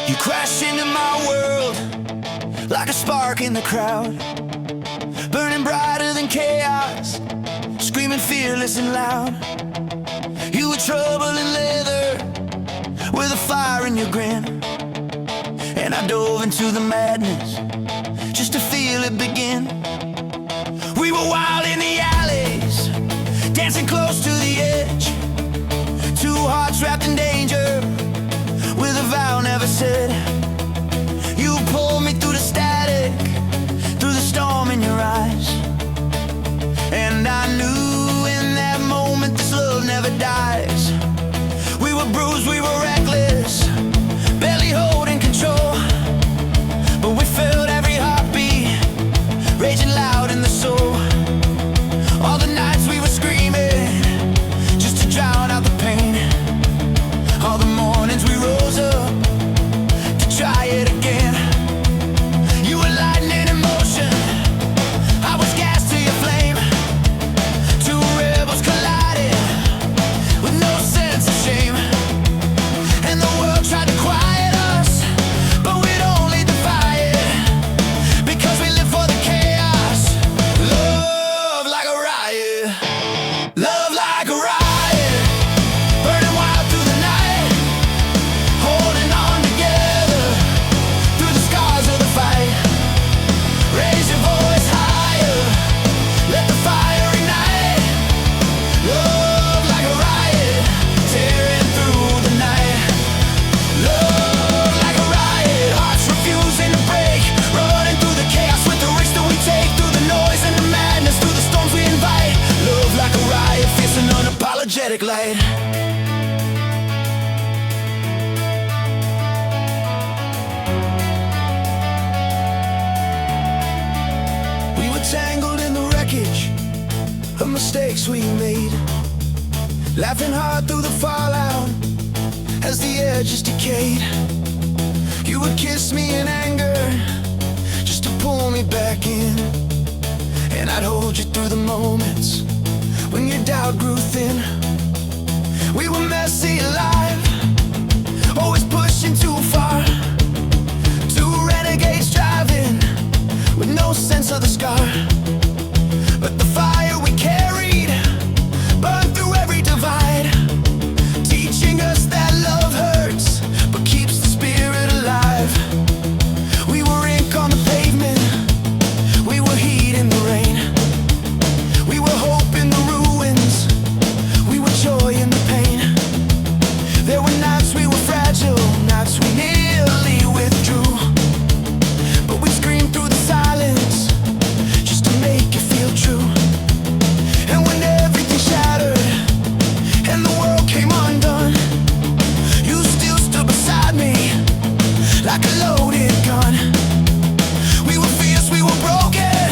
You crash into my world like a spark in the crowd, burning brighter than chaos, screaming fearless and loud. You were trouble in leather with a fire in your grin, and I dove into the madness just to feel it begin. We were wild in the alleys, dancing close to the edge, two hearts wrapped in danger with a vow never said. You pulled me through the static, through the storm in your eyes, and I knew in that moment this love never dies. We were bruised, we were reckless, barely holding control, but we felt every heartbeat raging loud in the soul. All the nights we were screaming just to drown out the pain. All the mornings we rose up to try it again. You were lightning in motion, I was gas to your flame. Two rebels collided with no sense of shame, and the world tried to quiet us, but we'd only defy it, because we live for the chaos. Love like a riot, love like a riot, burning wild through the night, holding on together through the scars of the fight. Raise your voice higher, let the fire ignite. Love like a riot, tearing through the night. Love like a riot, hearts refusing to break, running through the chaos with the risks that we take, through the noise and the madness, through the storms we invite. Love like a riot, fierce and unapologetic light. We were tangled in the wreckage of mistakes we made, laughing hard through the fallout as the edges decayed. You would kiss me in anger just to pull me back in, and I'd hold you through the moments when your doubt grew thin. We were messy alive, always pushing too far, two renegades driving with no sense of the scar. But the fire we carried burned through every divide, teaching us that love hurts but keeps the spirit alive. We were ink on the pavement, we were heat in the rain, we were hope in the ruins, we were joy in the pain. There were nights we were fragile, nights we nearly withdrew, but we screamed through the silence just to make it feel true. And when everything shattered and the world came undone, you still stood beside me like a loaded gun. We were fierce, we were broken,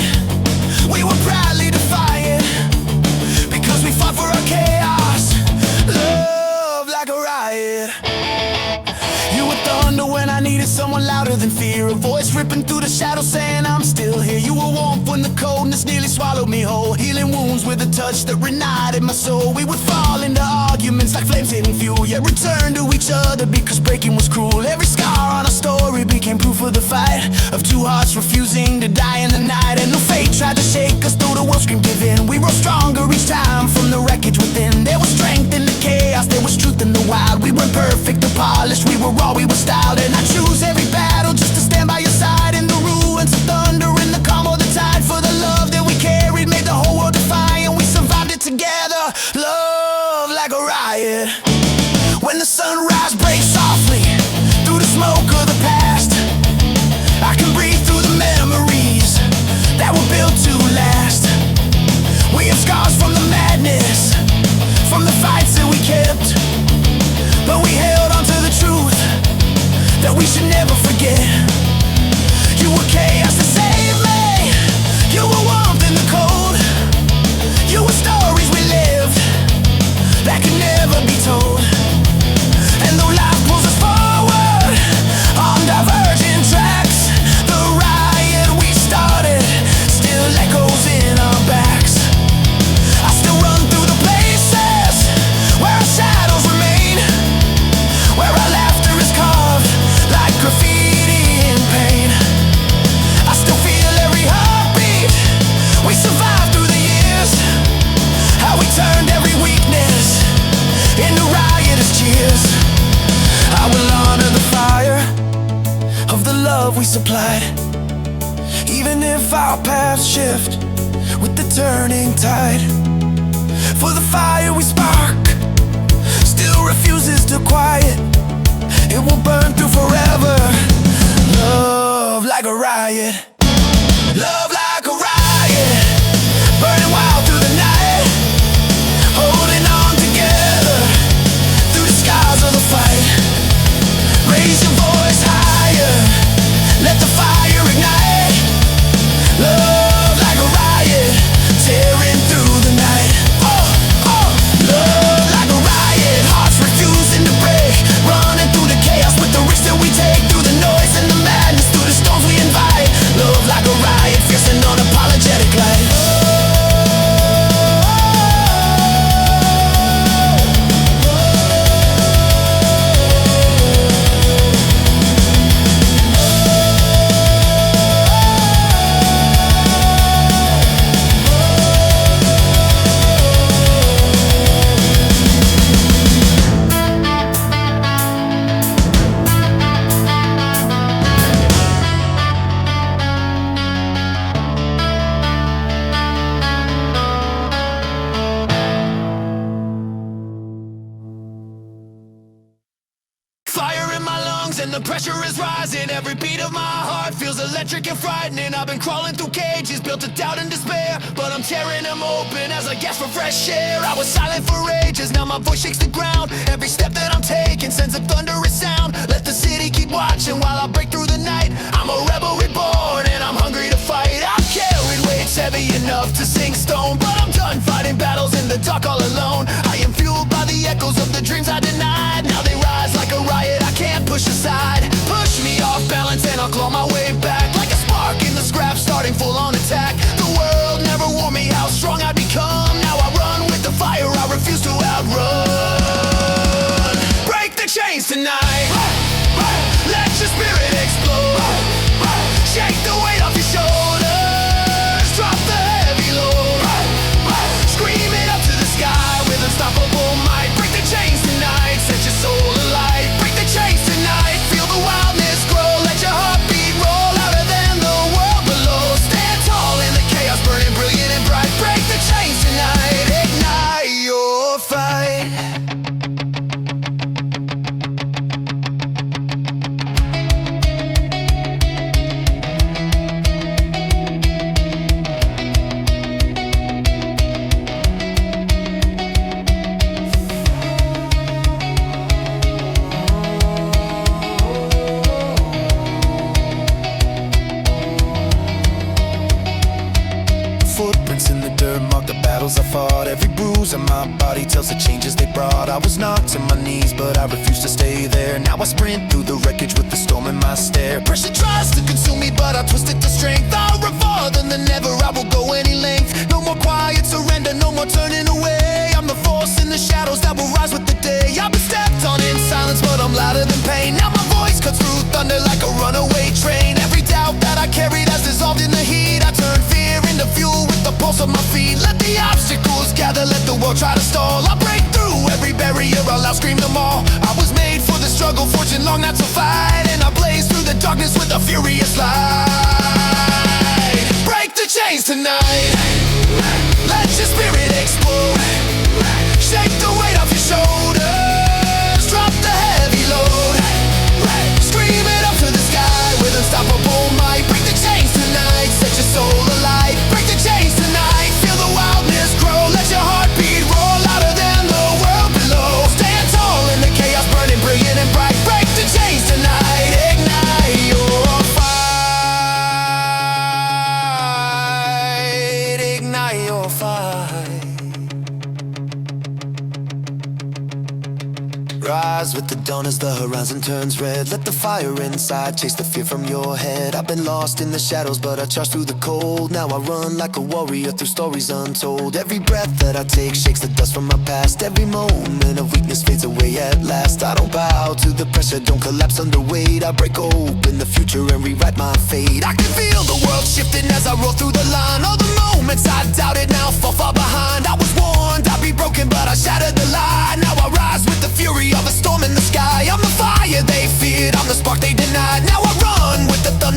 we were proudly defiant, because we fought for our chaos. Love like a riot. You were thunder when I needed someone louder than fear, a voice ripping through the shadows saying I'm still here. You were warmth when the coldness nearly swallowed me whole, healing wounds with a touch that reignited my soul. We would fall into arguments like flames hitting fuel, yet return to each other because breaking was cruel. Every scar on our story became proof of the fight, of two hearts refusing to die in the night. And no fate tried to shake us though the world screamed give in. We rose stronger each time from the wreckage within. There was strength in the chaos, there was truth in the wild. We weren't perfect or polished, we were raw, we were styled. And I choose every battle just to stand by your side, in the ruins of thunder, in the calm of the tide. For the love that we carried made the whole world defiant, we survived it together. Love like a riot. When the sunrise breaks softly through the smoke of the past, I can breathe through the memories that were built to last. We have scars from the madness, from the fights that we kept, but we held on to the truth that we love we supplied. Even if our paths shift with the turning tide, for the fire we spark still refuses to quiet. It will burn through forever. Love like a riot. Love like a riot. Burning wild through the night, holding on together through the skies of the fight. Raise your voice higher, let the fire ignite. Love like a riot, tearing through the night. Oh, oh. Love like a riot, hearts refusing to break, running through the chaos with the risks that we take, through the noise and the madness, through the storms we invite. Love like a riot, fierce and unapologetic light. Fire in my lungs and the pressure is rising. Every beat of my heart feels electric and frightening. I've been crawling through cages built of doubt and despair, but I'm tearing them open as I gasp for fresh air. I was silent for ages, now my voice shakes the ground. Every step that I'm taking sends a thunderous sound. Let the city keep watching while I break through the night. I'm a rebel reborn and I'm hungry to fight. I've carried weights heavy enough to sink stone, but I'm done fighting battles in the dark all alone. I am fueled by the echoes of the dreams I denied. Now they rise like a riot I can't push aside. Push me off balance and I'll claw my way back, like a spark in the scrap starting full on attack. The world never warned me how strong I'd become. Now I run with the fire I refuse to outrun. Break the chains tonight, let your spirit explode. Shake the weight off your shoulders, drop the heavy load. Scream it up to the sky with unstoppable might. Break the chains tonight, set your soul alight. Break the chains tonight, feel the wildness grow. Let your heartbeat roll louder than the world below. Stand tall in the chaos, burning brilliant and bright. Break the chains tonight, ignite your fight. Footprints in the dirt mark the battles I fought. Every bruise on my body tells the changes they brought. I was knocked to my knees, but I refused to stay there. Now I sprint through the wreckage with the storm in my stare. Pressure tries to consume me, but I twist it to strength. I'll run farther than ever, I will go any length. No more quiet surrender, no more turning away. I'm the force in the shadows that will rise with the day. I've been stepped on in silence, but I'm louder than pain. Now my voice cuts through thunder like a runaway train. Every doubt that I carried has dissolved in the heat. I turn fear into fuel with the pulse of my feet. Let the obstacles gather, let the world try to stall. I'll break through every barrier, I'll outscream them all. I was made for the struggle, fortune long not to fight, and I blaze through the darkness with a furious light. Break the chains tonight, let your spirit explode. Shake the weight off your shoulders, drop the heavy load. Scream it up to the sky with unstoppable might. Break the chains tonight, set your soul alight. Break the chains tonight, feel the wildness grow. Let your heartbeat roll louder than the world below. Stand tall in the chaos, burning brilliant and bright. Break the chains tonight, ignite your fight. Ignite your fight. Rise with the dawn as the horizon turns red. Let the fire inside chase the fear from your head. I've been lost in the shadows, but I charge through the cold. Now I run like a warrior through stories untold. Every breath that I take shakes the dust from my past. Every moment of weakness fades away at last. I don't bow to the pressure, don't collapse under weight. I break open the future and rewrite my fate. I can feel the world shifting as I roll through the line. All the moments I doubted now fall far behind. I was warned I'd be broken, but I shattered the lie. Now I rise with the fury of a storm in the sky. I'm the fire they feared, I'm the spark they denied. Now I run with the thunder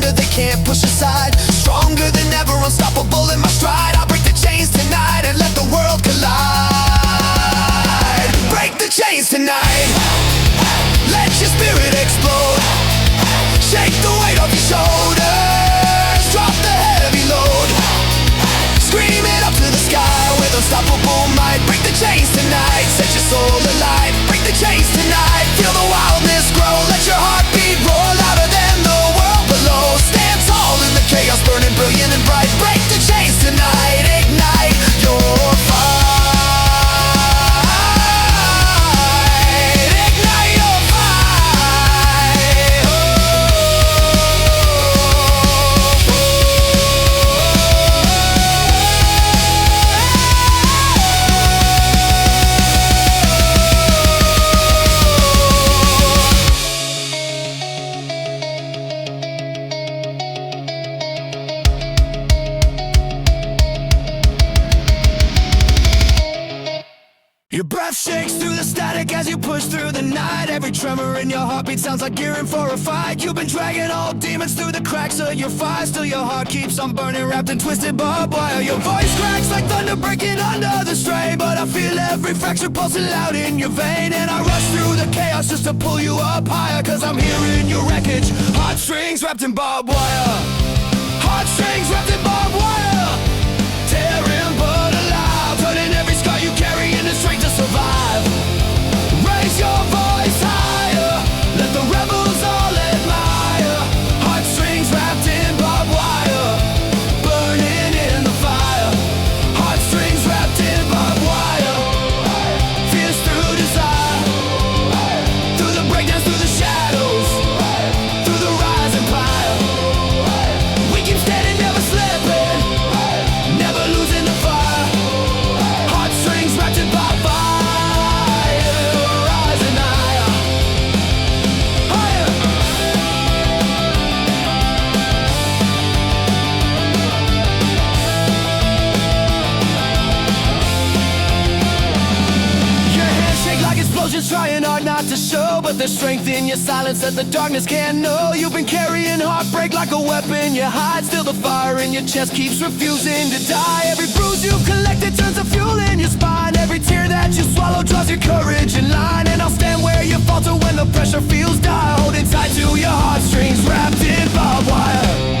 beat sounds like gearing for a fight. You've been dragging all demons through the cracks of your fire. Still your heart keeps on burning, wrapped in twisted barbed wire. Your voice cracks like thunder breaking under the strain, but I feel every fracture pulsing loud in your vein. And I rush through the chaos just to pull you up higher, cause I'm hearing your wreckage. Heartstrings wrapped in barbed wire. Heartstrings wrapped in barbed wire. Tearing but alive, turning every scar you carry into strength to survive. Raise your voice higher, let the rebels all admire. Heartstrings wrapped in barbed wire, burning in the fire. Heartstrings wrapped in barbed wire, fierce through desire. Through the breakdowns, through the shadows, through the rise and fire. We keep standing, never slipping, never losing the fire. Heartstrings wrapped in barbed wire. Explosions trying hard not to show, but there's strength in your silence that the darkness can't know. You've been carrying heartbreak like a weapon. You hide, still the fire in your chest keeps refusing to die. Every bruise you've collected turns to fuel in your spine. Every tear that you swallow draws your courage in line. And I'll stand where you falter when the pressure feels dire, holding tight to your heartstrings wrapped in barbed wire.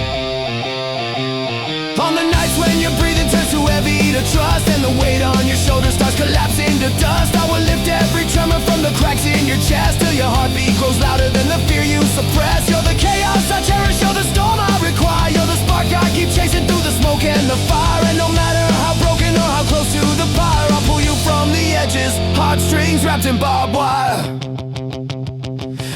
On the nights when your breathing turns too heavy to trust, and the weight on your shoulders starts collapsing to dust, I will lift every tremor from the cracks in your chest, till your heartbeat grows louder than the fear you suppress. You're the chaos I cherish, you're the storm I require. You're the spark I keep chasing through the smoke and the fire. And no matter how broken or how close to the pyre, I'll pull you from the edges, heartstrings wrapped in barbed wire.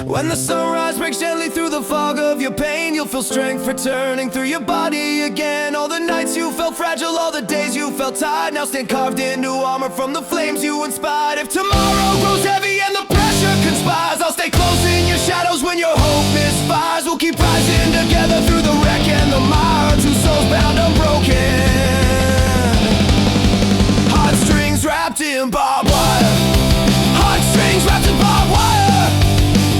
When the sunrise breaks gently through the fog of your pain, you'll feel strength returning through your body again. All the nights you felt fragile, all the days you felt tired, now stand carved into armor from the flames you inspired. If tomorrow grows heavy and the pressure conspires, I'll stay close in your shadows when your hope misfires. We'll keep rising together through the wreck and the mire, two souls bound unbroken. Heartstrings wrapped in barbed wire. Heartstrings wrapped in barbed wire.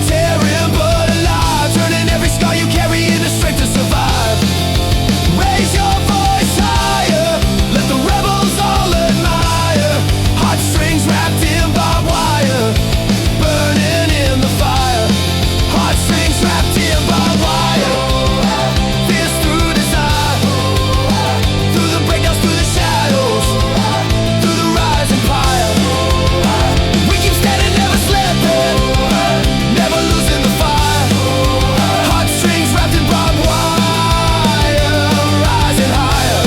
Tearing but alive, turning every scar you carry into strength to survive. Raise your voice higher, let the rebels all admire. Heartstrings wrapped in barbed wire, burning in the fire. Heartstrings wrapped in barbed wire, fierce through desire. Through the breakdowns, through the shadows, through the rise and fire. We keep standing, never slipping, never losing the fire. Heartstrings wrapped in barbed wire, rising higher.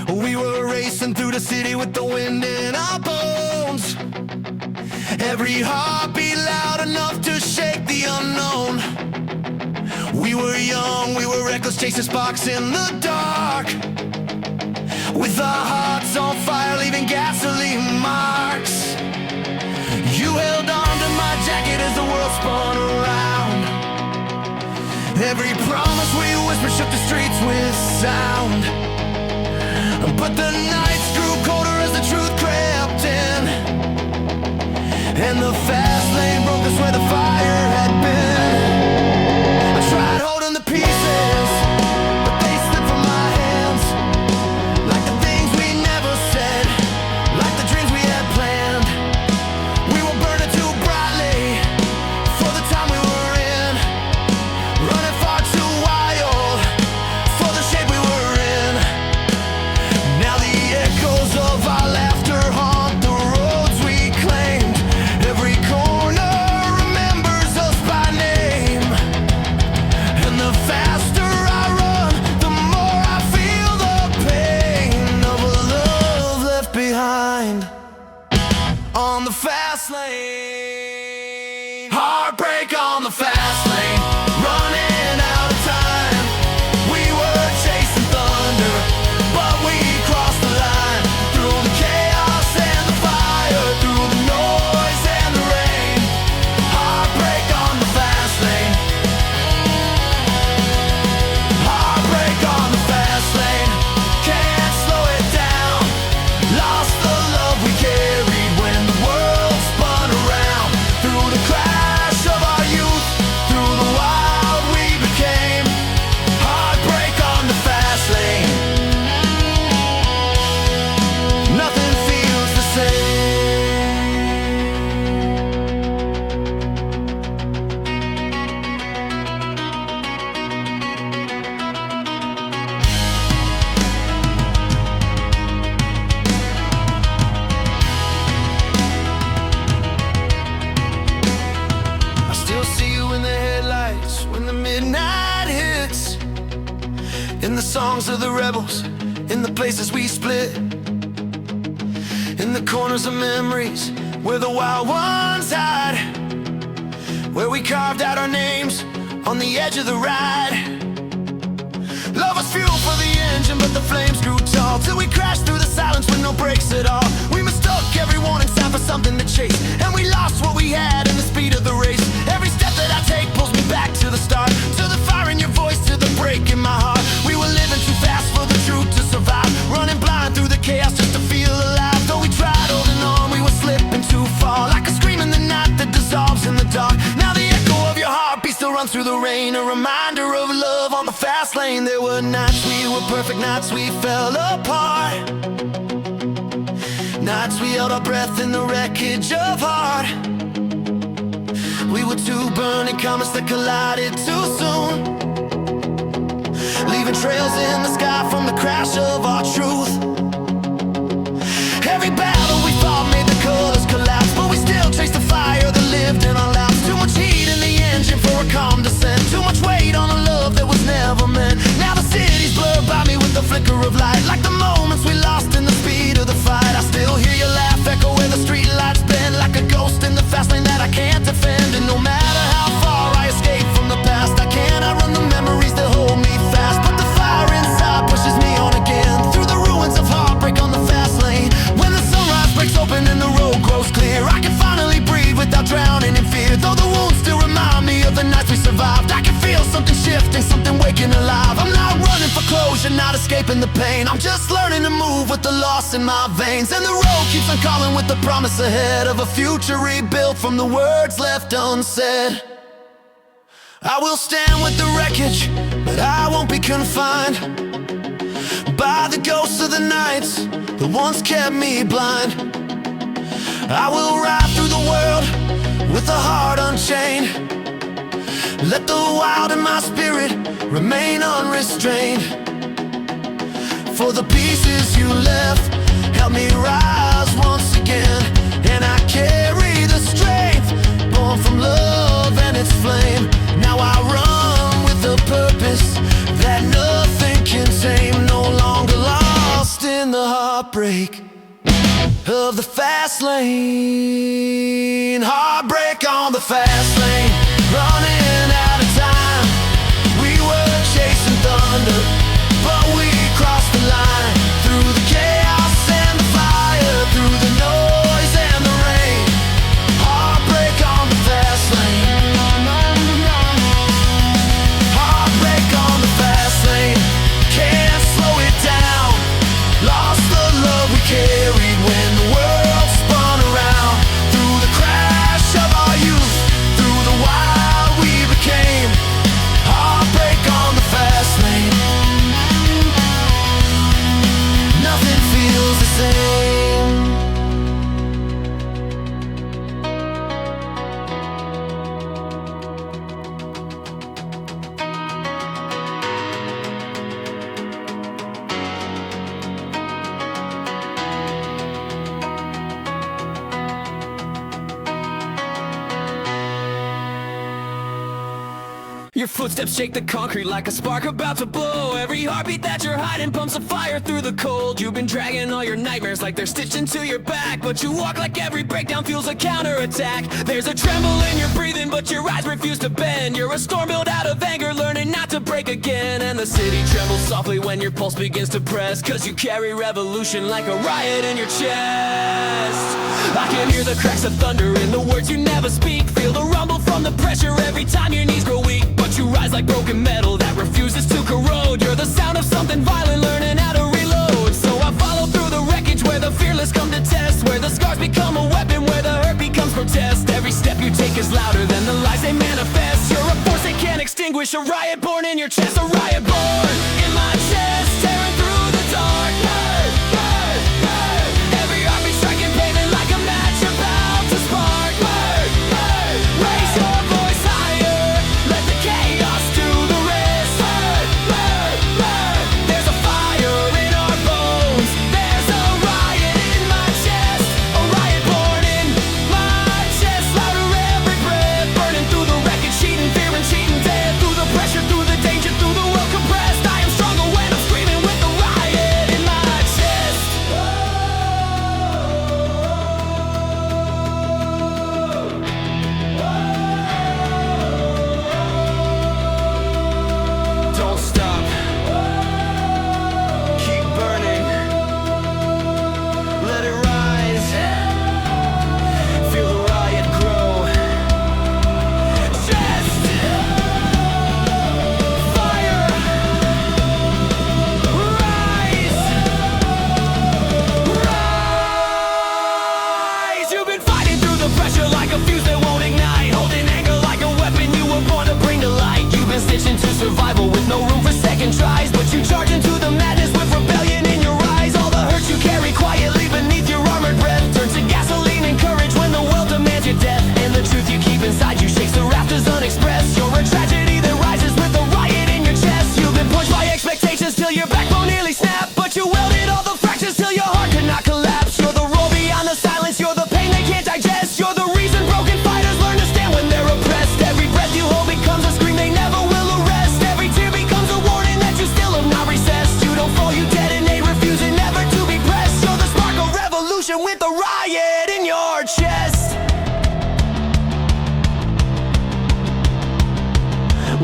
We were racing through the city with the wind in our bones. Every heartbeat loud enough to shake the unknown. We were young, we were reckless, chasing sparks in the dark. With our hearts on fire, leaving gasoline marks. You held on to my jacket as the world spun around. Every promise we whispered shook the streets with sound. But the nights grew colder as the truth crept in, and the fast lane broke us where the fire had been. I tried holding the pieces, but they slipped from my hands. Like the things we never said, like the dreams we had planned. We were burning too brightly for the time we were in, running far too wild for the shape we were in. Now the echoes of our laughter haunt the roads we claimed. Every corner remembers us by name. And the faster I run, the more I feel the pain of a love left behind on the fast lane. Heartbreak on the fast lane, running out of time. We were chasing thunder, but we crossed the line through the chaos. songs of the rebels, in the places we split, in the corners of memories where the wild ones hide, where we carved out our names on the edge of the ride. Love was fuel for the engine, but the flames grew tall, till we crashed through the silence with no brakes at all. We mistook every warning sign for something to chase, and we lost what we had in the speed of the race. Every step that I take pulls me back to the start, to the fire in your voice, to the break in my heart. We were living too fast for the truth to survive, running blind through the chaos just to feel alive. Though we tried holding on, we were slipping too far, like a scream in the night that dissolves in the dark. Now the echo of your heartbeat still runs through the rain, a reminder of love on the fast lane. There were nights we were perfect, nights we fell apart, nights we held our breath in the wreckage of heart. We were two burning comets that collided too soon, leaving trails in the sky from the crash of our truth. Every battle we fought made the colors collapse, but we still chased the fire that lived in our laps. Too much heat in the engine for a calm descent, too much weight on a love that was never meant. Now the city's blurred by me with the flicker of light, like the moments we lost in the speed of the fight. I still hear your laugh echo where the street lights bend, like a ghost in the fast lane that I can't defend. And no matter how far I escape from the past, I cannot run the memories that hold me fast. But the fire inside pushes me on again, through the ruins of heartbreak on the fast lane. When the sunrise breaks open and the road grows clear, I can finally breathe without drowning in fear. Though the wounds still remind me of the nights we survived, I can feel something shifting, something waking alive. I'm not running for closure, not escaping the pain, I'm just learning to move with the loss in my veins. And the road keeps on calling with the promise ahead of a future rebuilt from the words left unsaid. I will stand with the wreckage, but I won't be confined by the ghosts of the nights that once kept me blind. I will ride through the world with a heart unchained, let the wild in my spirit remain unrestrained. For the pieces you left help me rise once again, and I carry the strength born from love and its flame. Now I run with a purpose that nothing can tame, no longer lost in the heartbreak of the fast lane. Heartbreak on the fast lane, running out of time. We were chasing thunder, but we crossed the line, through the chaos and the fire, through the noise and the rain. Heartbreak on the fast lane, heartbreak on the fast lane. Can't slow it down, lost the love we carried when the world spun around. Through the crash of our youth, through the wild we became. Heartbreak on the fast lane, nothing feels the same. Your footsteps shake the concrete like a spark about to blow. Every heartbeat that you're hiding pumps a fire through the cold. You've been dragging all your nightmares like they're stitched into your back, but you walk like every breakdown fuels a counterattack. There's a tremble in your breathing, but your eyes refuse to bend. You're a storm built out of anger, learning not to break again. And the city trembles softly when your pulse begins to press, cause you carry revolution like a riot in your chest. I can hear the cracks of thunder in the words you never speak, feel the rumble from the pressure every time your knees grow weak. But you rise like broken metal that refuses to corrode. You're the sound of something violent, learning how to reload. So I follow through the wreckage where the fearless come to test, where the scars become a weapon, where the hurt becomes protest. Every step you take is louder than the lies they manifest. You're a force they can't extinguish, a riot born in your chest, a riot born in my chest, tearing through the dark. Every heartbeat striking pavement like a match about to spark. Raise your voice higher, let the chaos do the rest. There's a fire in our bones, there's a riot in my chest, a riot born in my chest. Louder every breath, burning through the wreckage, cheating, fear and cheating death. Through the pressure, through the danger, through the will compressed. survival with no room for second tries. But you charge into the madness with rebellion in your eyes. All the hurt you carry quietly beneath your armored breath turns to gasoline and courage when the world demands your death. And the truth you keep inside you shakes the rafters unexpressed. You're a tragedy that rises with a riot in your chest. You've been pushed by expectations till your backbone nearly snapped, but you welded all the fractures till your heart could not collapse. You're the roar beyond the silence, you're the pain they can't digest. You're the reason broken fighters learn to stand when they're oppressed. Every breath you hold becomes a scream they never will arrest. Every tear becomes a warning that you still have not recessed. You don't fall, you detonate, refusing never to be pressed. You're the spark of revolution with a riot in your chest.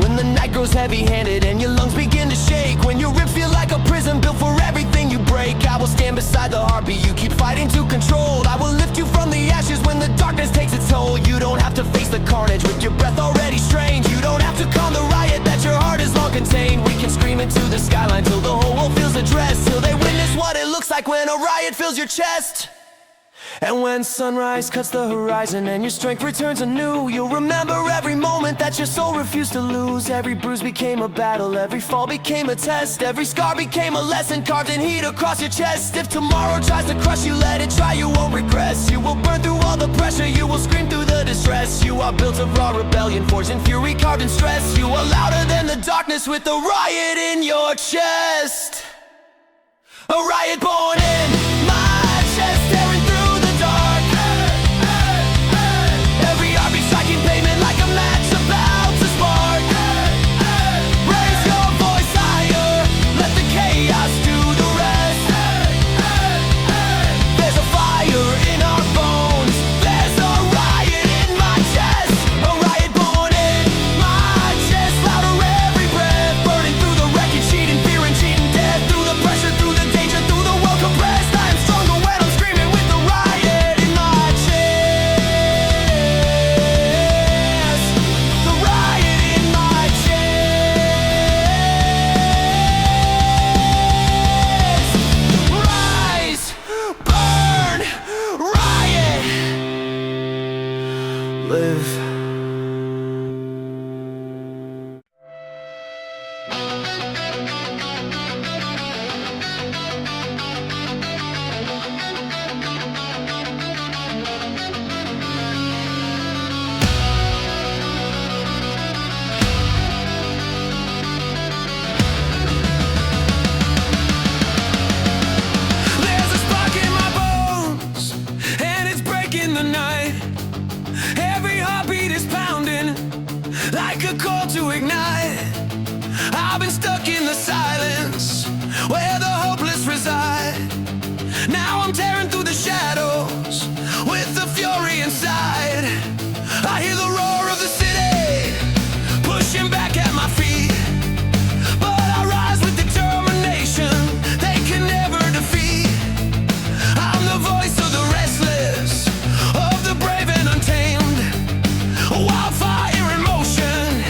When the night grows heavy-handed and your lungs begin to shake, when your ribs feel like a prison built for everything you break, I will stand beside the heartbeat you keep fighting to control. I will lift you from the ashes when the darkness takes its toll. You don't have to face the carnage with your breath already strained. You don't have to calm the riot that your heart has long contained. We can scream into the skyline till the whole world feels addressed, till they witness what it looks like when a riot fills your chest. And when sunrise cuts the horizon and your strength returns anew, you'll remember every moment that your soul refused to lose. Every bruise became a battle, every fall became a test, every scar became a lesson carved in heat across your chest. If tomorrow tries to crush you, let it try, you won't regress. You will burn through all the pressure, you will scream through the distress. You are built of raw rebellion, forged in fury, carved in stress. You are louder than the darkness with a riot in your chest. A riot born in my chest, tearing through the dark. Every heartbeat striking pavement like a match about to spark. Raise your voice higher, let the chaos do the rest. There's a fire in our bones, there's a riot in my chest. A riot born in my chest, louder every breath, burning through the wreckage, cheating fear and cheating death. Through the pressure, through the danger, through the world compressed, I am stronger when I'm screaming with the riot in my chest. The riot in my chest. Rise, burn, riot, live. There's a spark in my bones, and it's breaking the night. Every heartbeat is pounding like a call to ignite. I've been stuck in the silence where the hopeless reside. Now I'm tearing through the shadows with the fury inside. I hear the roar of the city pushing back at my feet, but I rise with determination they can never defeat. I'm the voice of the restless, of the brave and untamed, a wildfire in motion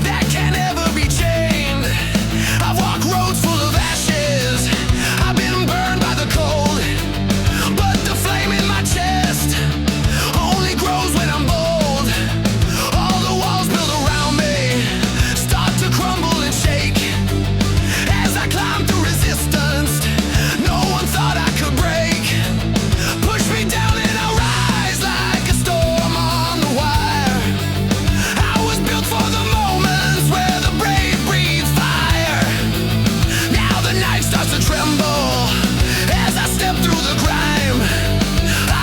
that can never be chained. I've walked roads full of ashes, I've been burned by the cold, but the flame in my chest only grows when I'm bold. All the walls built around me start to crumble and shake as I climb through resistance no one thought I could break. Push me down and I rise like a storm on the wire. I was built for the moments where the brave breathe fire. Now the night starts to tremble as I step through the grime.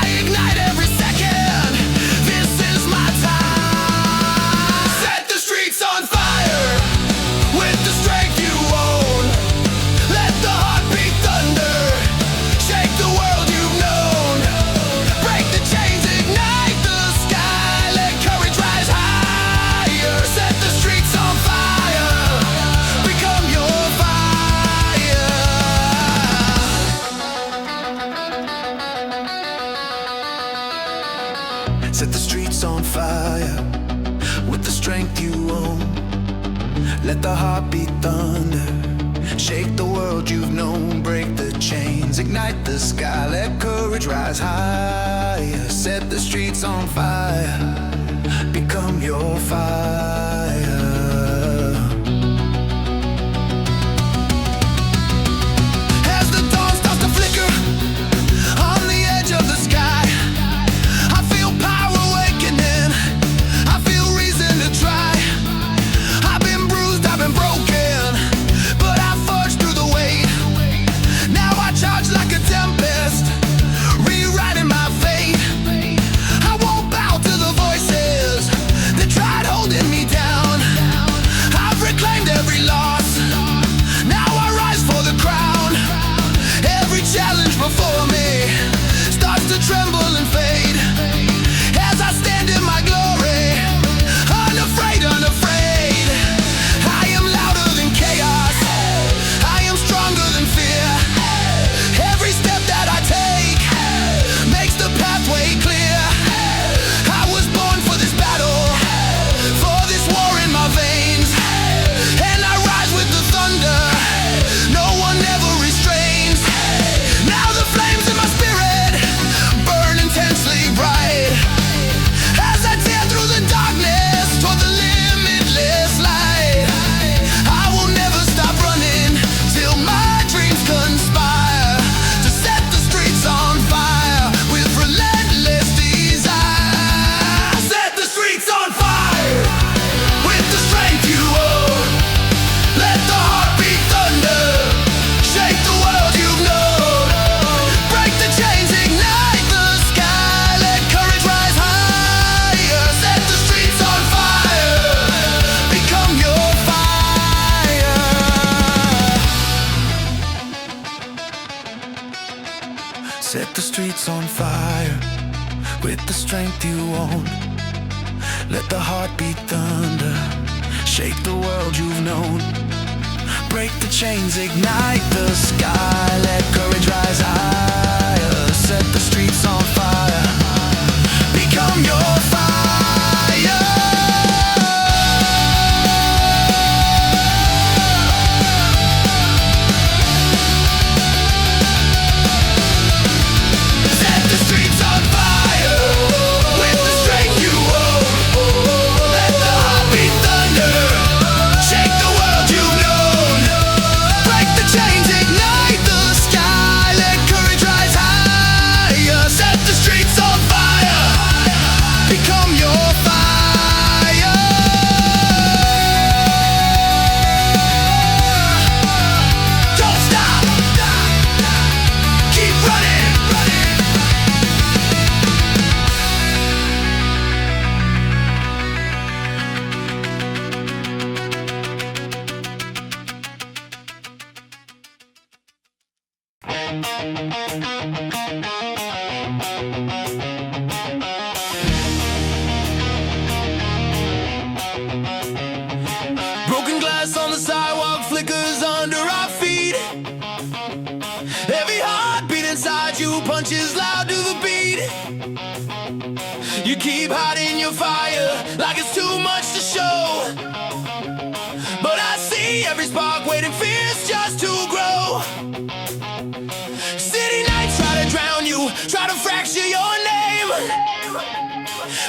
I ignite every second, this is my time. Set the streets on fire with the strength you own. Let the heartbeat thunder, shake the world you've known. Break the chains, ignite the sky, let courage rise higher. Set the streets on fire, become your fire. Set the streets on fire with the strength you own. Let the heartbeat thunder, shake the world you've known. Break the chains, ignite the sky, let courage rise higher. Set the streets on fire, become your fire. the streets on fire with the strength you own. Let the heartbeat thunder shake the world you've known. Break the chains, ignite the sky, let courage rise higher. Set the streets on fire, become your fire. Broken glass on the sidewalk flickers under our feet. Every heartbeat inside you punches loud to the beat. You keep hiding your fire like it's too much to show, but I see every spark waiting fierce just to grow. City nights try to drown you, try to fracture your name,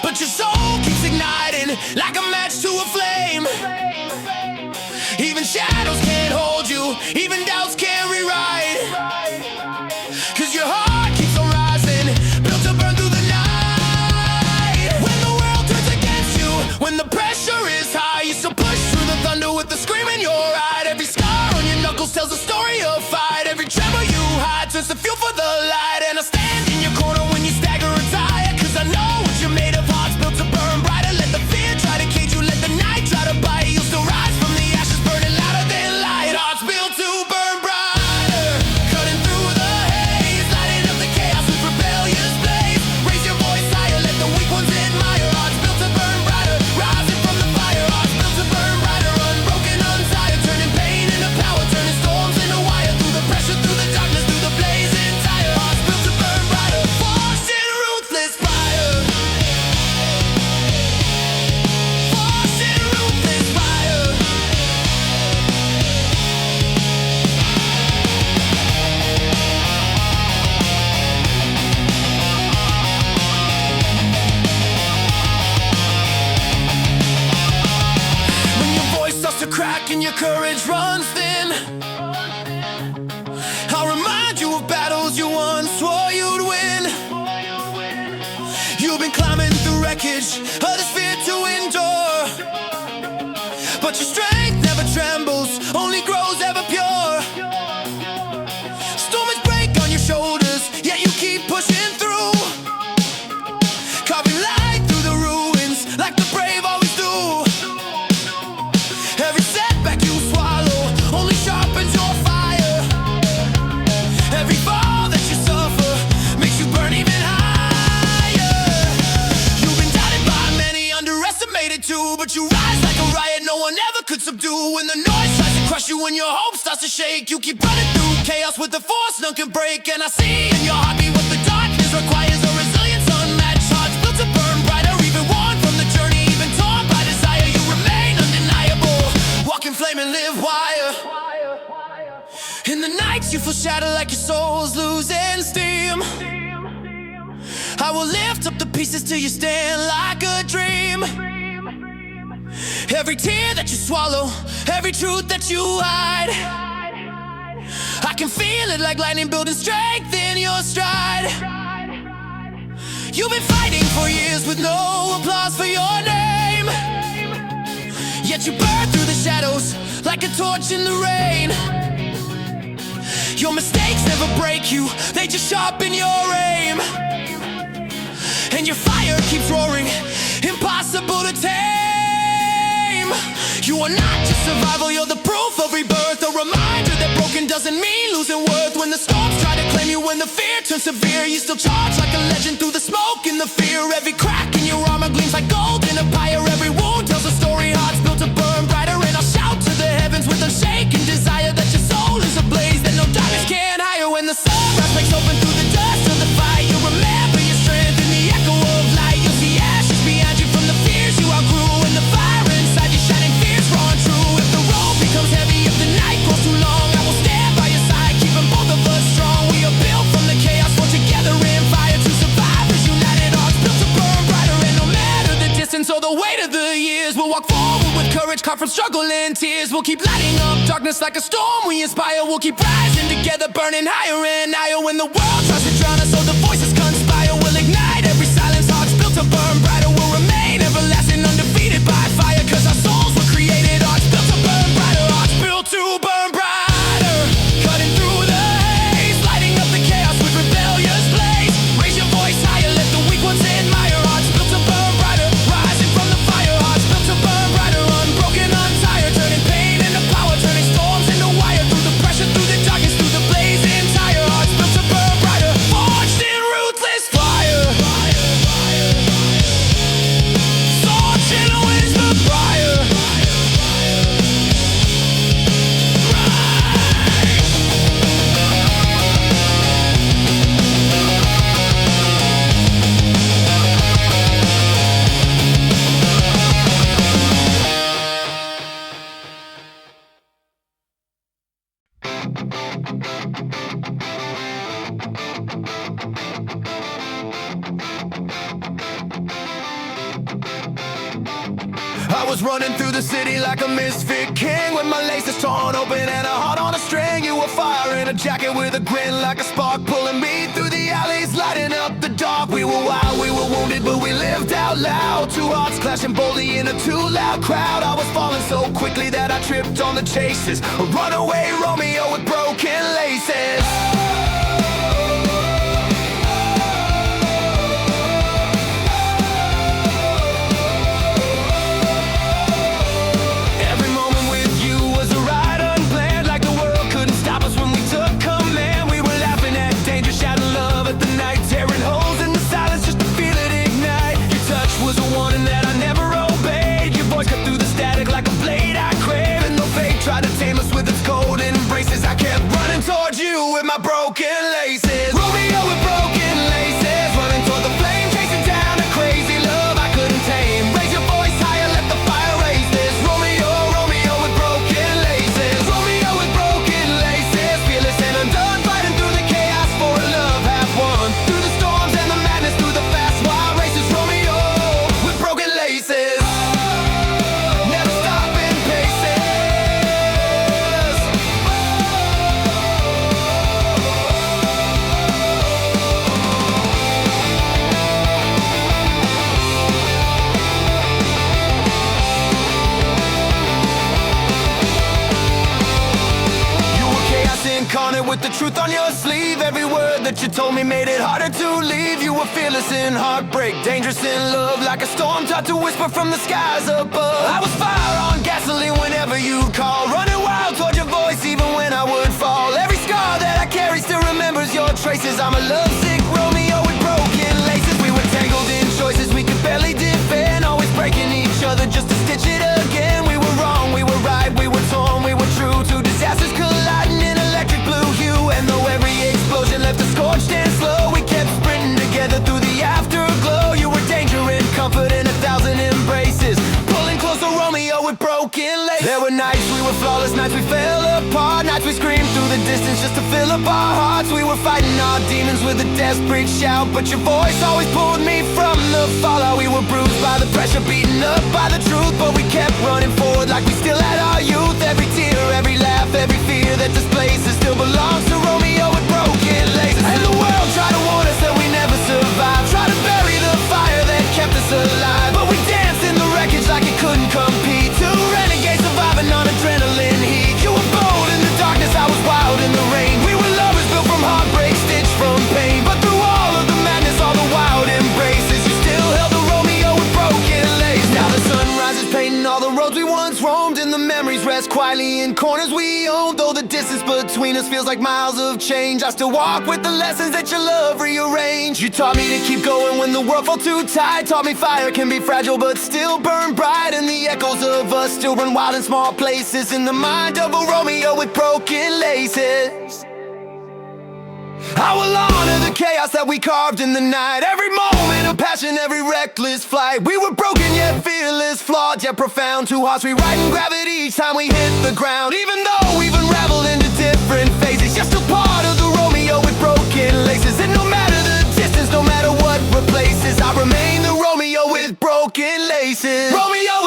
but your soul keeps igniting like a match to a flame. Even shadows can't hold you, even doubts can't rewrite, 'cause your heart keeps on rising, built to burn through the night. When the world turns against you, when the pressure is high, you still push through the thunder with the scream in your eye. Every scar on your knuckles tells a story of fight. Every tremor you hide turns to fuel for the light. And I stand in your corner when you stagger and tired, 'cause I know what you're made of, hearts built to burn brighter. Let the fear try to cage you, let the night try to bite. You'll still rise from the ashes, burning louder than light. Hearts built to burn brighter, cutting through the haze, lighting up the chaos with rebellious blaze. Raise your voice higher, let the weak ones admire. Hearts built to burn brighter, rising from the fire. Hearts built to burn brighter, unbroken, untired, turning pain into power, turning storms into wire. Through the pressure, through the darkness, through the blazing tire. Hearts built to burn brighter, forged in ruthless fire. Forged in ruthless fire. When your voice starts to crack and your courage runs thin, I'll remind you of battles you once swore you'd win. You've been climbing through wreckage of this fear to endure, but your strength never trembles, only grows ever pure. Storms break on your shoulders, yet you keep pushing through, carving light through the ruins like the brave always do. Every setback you swallow only sharpens your fire. Every fall that you suffer makes you burn even higher. You've been doubted by many, underestimated too, but you rise like a riot no one ever could subdue. When the noise tries to crush you, when your hope starts to shake, you keep running through chaos with the force none can break. And I see in your heartbeat what the darkness requires, a resilience unmatched. Hearts built to burn brighter, even worn from the journey, even torn by desire. You remain undeniable, walking flame and live wire. In the nights you feel shattered like your soul's losing steam, I will lift up the pieces till you stand like a dream. Every tear that you swallow, every truth that you hide, I can feel it like lightning building strength in your stride. You've been fighting for years with no applause for your name, yet you burn through the shadows like a torch in the rain. Your mistakes never break you, they just sharpen your aim. And your fire keeps roaring, impossible to tame. You are not just survival, you're the proof of rebirth. A reminder that broken doesn't mean losing worth. When the storms try to claim you, when the fear turns severe, you still charge like a legend through the smoke and the fear. Every crack in your armor gleams like gold in a pyre. Every wound tells a story, hearts built to burn brighter. And I'll shout to the heavens with unshaken desire that your soul is ablaze, that no darkness can hire. When the sunrise breaks open through the dust of the fight, you'll remember your strength in the echo of light. You'll see ashes behind you from the fears you outgrew, and the fire inside you shining fierce, raw and true. If the road becomes heavy, if the night grows too long, I will stand by your side, keeping both of us strong. We are built from the chaos, forged together in fire to survive as united hearts, built to burn brighter. And no matter the distance or the weight of the years, we'll walk forward with courage, carved from struggle and tears. We'll keep lighting up darkness like a storm we inspire. We'll keep rising together, burning higher and higher. When the world tries to drown us, so the voices conspire, we'll ignite every silence, hearts built to burn brighter. We'll remain everlasting, undefeated by fire, cause our souls were created, hearts built to burn brighter, hearts built to burn brighter. Cutting through the haze, lighting up the chaos with rebellious blaze. Raise your voice higher, let the weak ones admire. Hearts built to burn brighter, rising from the fire. Hearts built to burn brighter, unbroken, untired, turning pain into power, turning storms into wire. Through the pressure, through the darkness, through the blazing tire. Hearts built to burn brighter, forged in ruthless fire. Scorching winds the fire. I was running through the city like a misfit king, with my laces torn open and a heart on a string. You were fire in a jacket with a grin, like a spark pulling me through the alleys, lighting up the dark. We were wild, we were wounded, but we lived out loud. Two hearts clashing boldly in a too loud crowd. I was falling so quickly that I tripped on the chases, a runaway Romeo with broken laces. With my broken laces, Romeo with broken laces, running toward the flame, chasing down a crazy love I couldn't tame. Raise your voice higher, let the fire raise this. Romeo, Romeo with broken laces, Romeo with broken laces, fearless and undone, fighting through the chaos for a love half won. Through the storms and the madness, through the fast wild races, Romeo with broken laces. Never stopping paces. Incarnate with the truth on your sleeve. Every word that you told me made it harder to leave. You were fearless in heartbreak, dangerous in love, like a storm taught to whisper from the skies above. I was fire on gasoline whenever you'd call, running wild toward your voice even when I would fall. Every scar that I carry still remembers your traces. I'm a lovesick Romeo with broken laces. We were tangled in choices we could barely defend, always breaking each other just to stitch it again. We were wrong, we were right, we were torn, we were true. Two disasters colliding in electric blue hue, and though every explosion left us scorched and slow, we kept sprinting together through the afterglow. You were danger and comfort in 1,000 embraces, pulling closer, Romeo with broken laces. There were nights we were flawless, nights we fell apart, nights we screamed through the distance just to fill up our hearts. We were fighting our demons with a desperate shout, but your voice always pulled me from the fallout. We were bruised by the pressure, beaten up by the truth, but we kept running forward like we still had our youth. Every tear, every laugh, every fear that displaces still belongs to Romeo with broken laces. And the world tried to warn us that we never survived, tried to bury the fire that kept us alive, but we danced in the wreckage like it couldn't compete. Two renegades surviving on adrenaline heat. You were bold in the darkness, I was wild in the rain. We were lovers built from heartbreak, stitched from pain, but through all of the madness, all the wild embraces, you still held the Romeo with broken laces. Now the sun rises, painting all the roads we once roamed. between us feels like miles of change. I still walk with the lessons that your love rearranged. You taught me to keep going when the world felt too tight. Taught me fire can be fragile but still burn bright. And the echoes of us still run wild in small places. In the mind of a Romeo with broken laces. I will honor the chaos that we carved in the night. Every moment of passion, every reckless flight. We were broken yet fearless, flawed yet profound. Two hearts rewriting gravity each time we hit the ground. Even though we've unraveled into different phases, you're still part of the Romeo with broken laces. And no matter the distance, no matter what replaces, I remain the Romeo with broken laces. Romeo